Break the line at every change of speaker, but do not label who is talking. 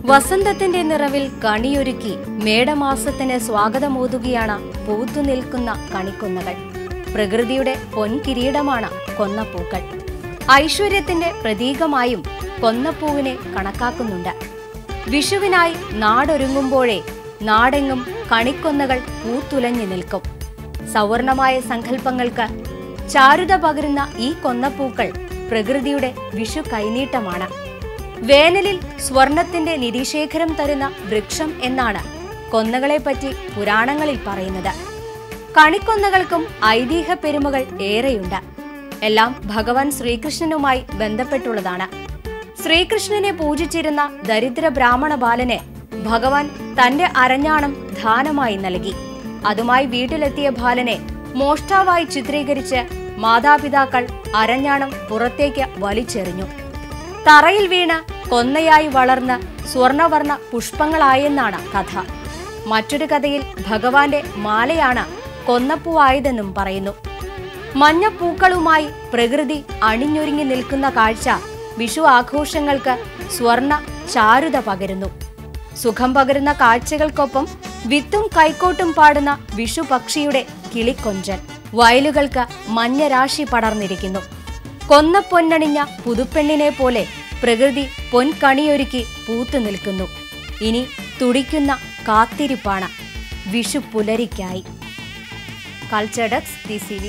വസന്തത്തിന്റെ നിറവിൽ കണിയൊരുക്കി മേടമാസത്തിന് സ്വാഗതമോതുകയാണ് പൂത്തുനിൽക്കുന്ന കണിക്കൊന്നകൾ. പ്രകൃതിയുടെ പൊൻകിരീടമാണ് കൊന്നപ്പൂക്കൾ. ഐശ്വര്യത്തിന്റെ പ്രതീകമായും കൊന്നപ്പൂവിനെ കണക്കാക്കുന്നുണ്ട്. വിഷുവിനായി നാടൊരുങ്ങുമ്പോഴേ നാടെങ്ങും കണിക്കൊന്നകൾ പൂത്തുലഞ്ഞു നിൽക്കും. സവർണമായ സങ്കല്പങ്ങൾക്ക് ചാരുത പകരുന്ന ഈ കൊന്നപ്പൂക്കൾ പ്രകൃതിയുടെ വിഷു കൈനീട്ടമാണ്. വേനലിൽ സ്വർണത്തിന്റെ നിധിശേഖരം തരുന്ന വൃക്ഷം എന്നാണ് കൊന്നകളെപ്പറ്റി പുരാണങ്ങളിൽ പറയുന്നത്. കണിക്കൊന്നകൾക്കും ഐതിഹ്യ പെരുമകൾ ഏറെയുണ്ട്. എല്ലാം ഭഗവാൻ ശ്രീകൃഷ്ണനുമായി ബന്ധപ്പെട്ടുള്ളതാണ്. ശ്രീകൃഷ്ണനെ പൂജിച്ചിരുന്ന ദരിദ്ര ബ്രാഹ്മണ ബാലനെ ഭഗവാൻ തന്റെ അരഞ്ഞാണം ദാനമായി നൽകി. അതുമായി വീട്ടിലെത്തിയ ബാലനെ മോഷ്ടാവായി ചിത്രീകരിച്ച് മാതാപിതാക്കൾ അരഞ്ഞാണം പുറത്തേക്ക് വലിച്ചെറിഞ്ഞു. തറയിൽ വീണ് കൊന്നയായി വളർന്ന് സ്വർണവർണ്ണ പുഷ്പങ്ങളായെന്നാണ് കഥ. മറ്റൊരു കഥയിൽ ഭഗവാന്റെ മാലയാണ് കൊന്നപ്പൂവായതെന്നും പറയുന്നു. മഞ്ഞപ്പൂക്കളുമായി പ്രകൃതി അണിഞ്ഞൊരുങ്ങി നിൽക്കുന്ന കാഴ്ച വിഷു ആഘോഷങ്ങൾക്ക് സ്വർണ ചാരുത പകരുന്നു. സുഖം പകരുന്ന കാഴ്ചകൾക്കൊപ്പം വിത്തും കൈക്കോട്ടും പാടുന്ന വിഷു പക്ഷിയുടെ കിളിക്കൊഞ്ചൽ. വയലുകൾക്ക് മഞ്ഞരാശി പടർന്നിരിക്കുന്നു. കൊന്നപ്പൊന്നണിഞ്ഞ പുതുപ്പെണ്ണിനെ പോലെ പ്രകൃതി പൊൻകണിയൊരുക്കി പൂത്തു നിൽക്കുന്നു. ഇനി തുടിക്കുന്ന കാത്തിരിപ്പാണ് വിഷു പുലരിക്കായി. Culture desk TCV.